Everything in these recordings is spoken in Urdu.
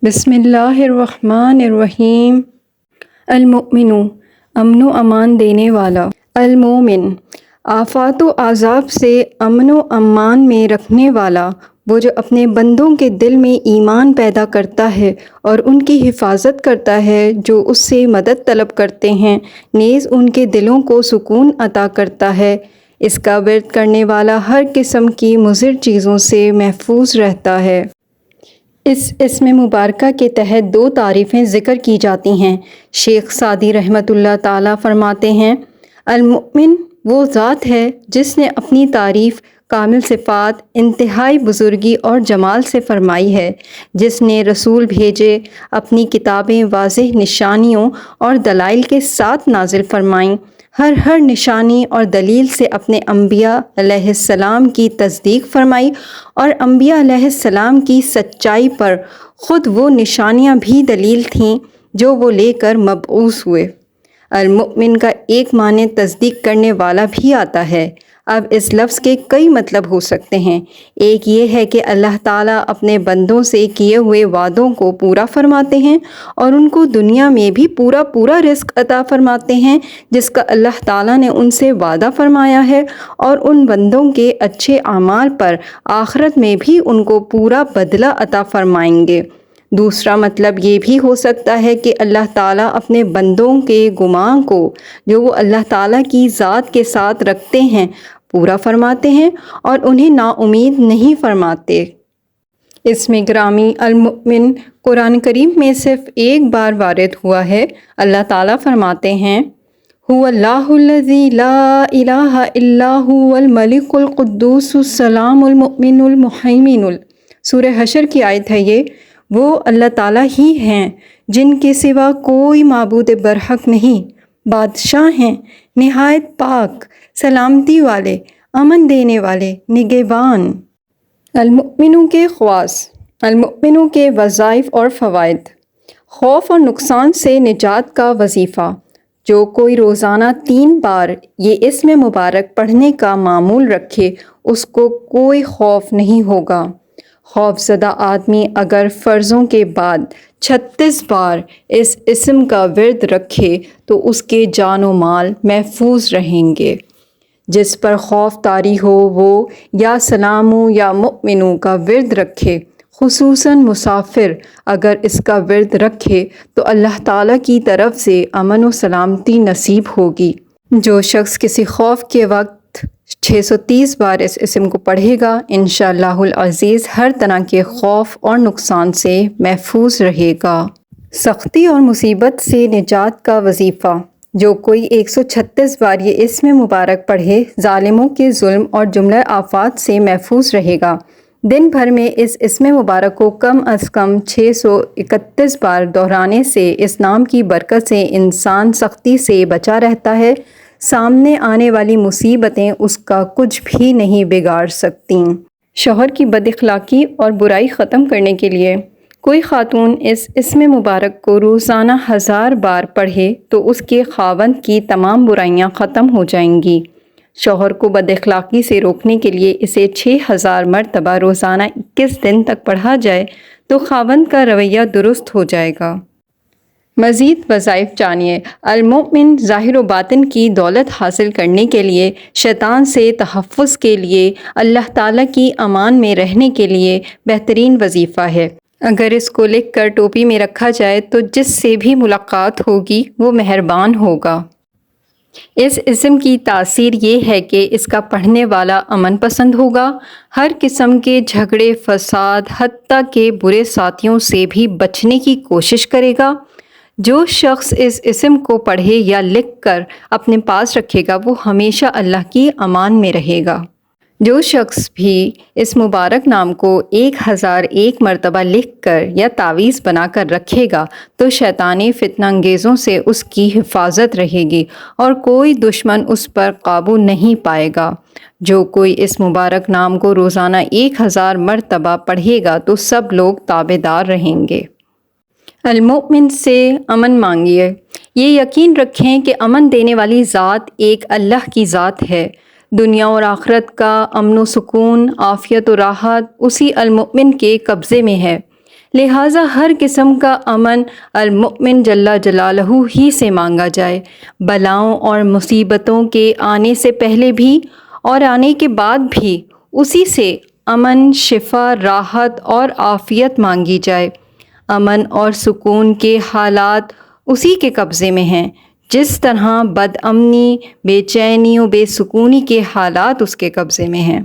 بسم اللہ الرحمن الرحیم۔ المؤمن، امن و امان دینے والا۔ المومن، آفات و عذاب سے امن و امان میں رکھنے والا، وہ جو اپنے بندوں کے دل میں ایمان پیدا کرتا ہے اور ان کی حفاظت کرتا ہے جو اس سے مدد طلب کرتے ہیں، نیز ان کے دلوں کو سکون عطا کرتا ہے۔ اس کا ورد کرنے والا ہر قسم کی مضر چیزوں سے محفوظ رہتا ہے۔ اس اسم مبارکہ کے تحت دو تعریفیں ذکر کی جاتی ہیں۔ شیخ سعدی رحمۃ اللہ تعالیٰ فرماتے ہیں، المؤمن وہ ذات ہے جس نے اپنی تعریف کامل صفات، انتہائی بزرگی اور جمال سے فرمائی ہے، جس نے رسول بھیجے، اپنی کتابیں واضح نشانیوں اور دلائل کے ساتھ نازل فرمائیں، ہر نشانی اور دلیل سے اپنے انبیاء علیہ السلام کی تصدیق فرمائی، اور انبیاء علیہ السلام کی سچائی پر خود وہ نشانیاں بھی دلیل تھیں جو وہ لے کر مبعوث ہوئے۔ المؤمن کا ایک معنی تصدیق کرنے والا بھی آتا ہے۔ اب اس لفظ کے کئی مطلب ہو سکتے ہیں۔ ایک یہ ہے کہ اللہ تعالیٰ اپنے بندوں سے کیے ہوئے وعدوں کو پورا فرماتے ہیں اور ان کو دنیا میں بھی پورا رزق عطا فرماتے ہیں جس کا اللہ تعالیٰ نے ان سے وعدہ فرمایا ہے، اور ان بندوں کے اچھے اعمال پر آخرت میں بھی ان کو پورا بدلہ عطا فرمائیں گے۔ دوسرا مطلب یہ بھی ہو سکتا ہے کہ اللہ تعالیٰ اپنے بندوں کے گمان کو جو وہ اللہ تعالیٰ کی ذات کے ساتھ رکھتے ہیں پورا فرماتے ہیں اور انہیں نا امید نہیں فرماتے۔ اس میں گرامی المؤمن قرآن کریم میں صرف ایک بار وارد ہوا ہے۔ اللہ تعالیٰ فرماتے ہیں، هو اللہ الذی لا الہ الا هو الملک القدوس السلام المؤمن المہیمن۔ سورہ حشر کی آیت ہے یہ۔ وہ اللہ تعالیٰ ہی ہیں جن کے سوا کوئی معبود برحق نہیں، بادشاہ ہیں، نہایت پاک، سلامتی والے، امن دینے والے، نگہبان۔ المؤمنوں کے خواص، المؤمنوں کے وظائف اور فوائد۔ خوف اور نقصان سے نجات کا وظیفہ۔ جو کوئی روزانہ 3 بار یہ اسم مبارک پڑھنے کا معمول رکھے اس کو کوئی خوف نہیں ہوگا۔ خوف زدہ آدمی اگر فرضوں کے بعد 36 بار اس اسم کا ورد رکھے تو اس کے جان و مال محفوظ رہیں گے۔ جس پر خوف طاری ہو وہ یا سلاموں یا مؤمنوں کا ورد رکھے، خصوصاً مسافر اگر اس کا ورد رکھے تو اللہ تعالیٰ کی طرف سے امن و سلامتی نصیب ہوگی۔ جو شخص کسی خوف کے وقت 630 بار اس اسم کو پڑھے گا انشاءاللہ العزیز ہر طرح کے خوف اور نقصان سے محفوظ رہے گا۔ سختی اور مصیبت سے نجات کا وظیفہ۔ جو کوئی 136 بار یہ اسم مبارک پڑھے ظالموں کے ظلم اور جملہ آفات سے محفوظ رہے گا۔ دن بھر میں اس اسم مبارک کو کم از کم 631 بار دہرانے سے اس نام کی برکت سے انسان سختی سے بچا رہتا ہے، سامنے آنے والی مصیبتیں اس کا کچھ بھی نہیں بگاڑ سکتیں۔ شوہر کی بد اخلاقی اور برائی ختم کرنے کے لیے کوئی خاتون اس اسم مبارک کو روزانہ 1000 بار پڑھے تو اس کے خاوند کی تمام برائیاں ختم ہو جائیں گی۔ شوہر کو بد اخلاقی سے روکنے کے لیے اسے 6000 مرتبہ روزانہ 21 دن تک پڑھا جائے تو خاوند کا رویہ درست ہو جائے گا۔ مزید وظائف جانیے۔ المؤمن ظاہر و باطن کی دولت حاصل کرنے کے لیے، شیطان سے تحفظ کے لیے، اللہ تعالیٰ کی امان میں رہنے کے لیے بہترین وظیفہ ہے۔ اگر اس کو لکھ کر ٹوپی میں رکھا جائے تو جس سے بھی ملاقات ہوگی وہ مہربان ہوگا۔ اس اسم کی تاثیر یہ ہے کہ اس کا پڑھنے والا امن پسند ہوگا، ہر قسم کے جھگڑے فساد حتیٰ کہ برے ساتھیوں سے بھی بچنے کی کوشش کرے گا۔ جو شخص اس اسم کو پڑھے یا لکھ کر اپنے پاس رکھے گا وہ ہمیشہ اللہ کی امان میں رہے گا۔ جو شخص بھی اس مبارک نام کو 1001 مرتبہ لکھ کر یا تعویذ بنا کر رکھے گا تو شیطانی فتنہ انگیزوں سے اس کی حفاظت رہے گی اور کوئی دشمن اس پر قابو نہیں پائے گا۔ جو کوئی اس مبارک نام کو روزانہ 1000 مرتبہ پڑھے گا تو سب لوگ تابع دار رہیں گے۔ المؤمن سے امن مانگیے۔ یہ یقین رکھیں کہ امن دینے والی ذات ایک اللہ کی ذات ہے۔ دنیا اور آخرت کا امن و سکون، عافیت و راحت اسی المؤمن کے قبضے میں ہے۔ لہٰذا ہر قسم کا امن المؤمن جل جلالہ ہی سے مانگا جائے، بلاؤں اور مصیبتوں کے آنے سے پہلے بھی اور آنے کے بعد بھی اسی سے امن، شفا، راحت اور عافیت مانگی جائے۔ امن اور سکون کے حالات اسی کے قبضے میں ہیں، جس طرح بد امنی، بے چینی و بے سکونی کے حالات اس کے قبضے میں ہیں۔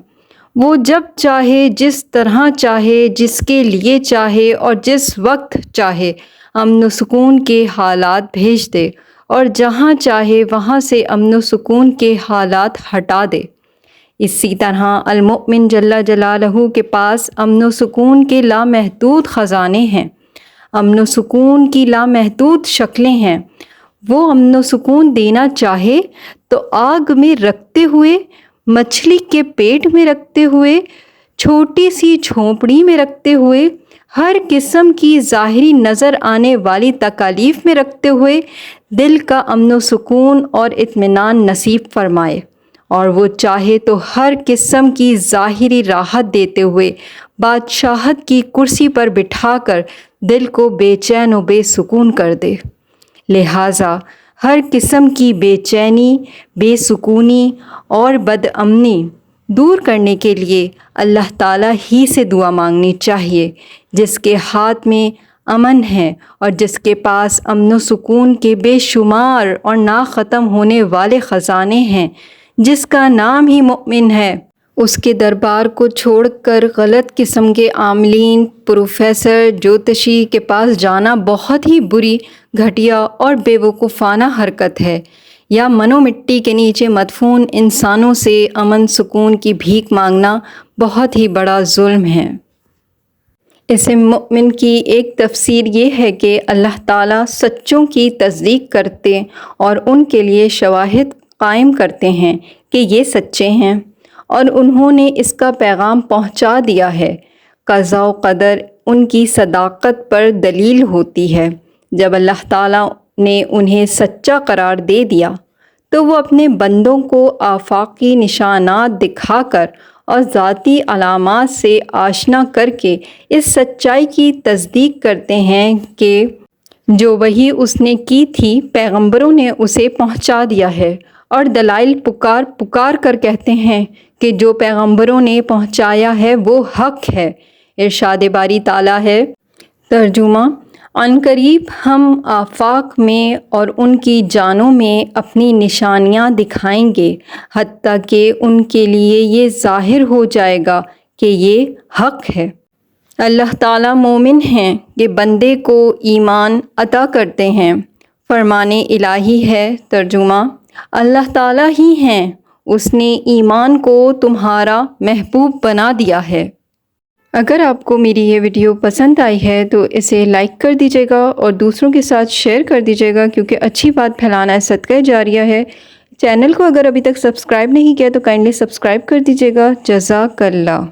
وہ جب چاہے، جس طرح چاہے، جس کے لیے چاہے اور جس وقت چاہے امن و سکون کے حالات بھیج دے، اور جہاں چاہے وہاں سے امن و سکون کے حالات ہٹا دے۔ اسی طرح المؤمن جل جلالہ کے پاس امن و سکون کے لامحدود خزانے ہیں، امن و سکون کی لامحدود شکلیں ہیں۔ وہ امن و سکون دینا چاہے تو آگ میں رکھتے ہوئے، مچھلی کے پیٹ میں رکھتے ہوئے، چھوٹی سی جھونپڑی میں رکھتے ہوئے، ہر قسم کی ظاہری نظر آنے والی تکالیف میں رکھتے ہوئے دل کا امن و سکون اور اطمینان نصیب فرمائے، اور وہ چاہے تو ہر قسم کی ظاہری راحت دیتے ہوئے بادشاہت کی کرسی پر بٹھا کر دل کو بے چین و بے سکون کر دے۔ لہٰذا ہر قسم کی بے چینی، بے سکونی اور بد امنی دور کرنے کے لیے اللہ تعالیٰ ہی سے دعا مانگنی چاہیے، جس کے ہاتھ میں امن ہے اور جس کے پاس امن و سکون کے بے شمار اور نا ختم ہونے والے خزانے ہیں، جس کا نام ہی مؤمن ہے۔ اس کے دربار کو چھوڑ کر غلط قسم کے عاملین، پروفیسر، جوتشی کے پاس جانا بہت ہی بری، گھٹیا اور بے وقوفانہ حرکت ہے، یا منو مٹی کے نیچے مدفون انسانوں سے امن سکون کی بھیک مانگنا بہت ہی بڑا ظلم ہے۔ اسم مؤمن کی ایک تفسیر یہ ہے کہ اللہ تعالیٰ سچوں کی تصدیق کرتے اور ان کے لیے شواہد قائم کرتے ہیں کہ یہ سچے ہیں، اور انہوں نے اس کا پیغام پہنچا دیا ہے۔ قضاء و قدر ان کی صداقت پر دلیل ہوتی ہے۔ جب اللہ تعالیٰ نے انہیں سچا قرار دے دیا تو وہ اپنے بندوں کو آفاقی نشانات دکھا کر اور ذاتی علامات سے آشنا کر کے اس سچائی کی تصدیق کرتے ہیں کہ جو وحی اس نے کی تھی پیغمبروں نے اسے پہنچا دیا ہے، اور دلائل پکار پکار کر کہتے ہیں کہ جو پیغمبروں نے پہنچایا ہے وہ حق ہے۔ ارشاد باری تعالیٰ ہے، ترجمہ: عنقریب ہم آفاق میں اور ان کی جانوں میں اپنی نشانیاں دکھائیں گے، حتیٰ کہ ان کے لیے یہ ظاہر ہو جائے گا کہ یہ حق ہے۔ اللہ تعالیٰ مومن ہیں کہ بندے کو ایمان عطا کرتے ہیں۔ فرمان الہی ہے، ترجمہ: اللہ تعالیٰ ہی ہیں، اس نے ایمان کو تمہارا محبوب بنا دیا ہے۔ اگر آپ کو میری یہ ویڈیو پسند آئی ہے تو اسے لائک کر دیجیے گا اور دوسروں کے ساتھ شیئر کر دیجیے گا، کیونکہ اچھی بات پھیلانا صدقہ جاریہ ہے۔ چینل کو اگر ابھی تک سبسکرائب نہیں کیا تو کائنڈلی سبسکرائب کر دیجیے گا۔ جزاک اللہ۔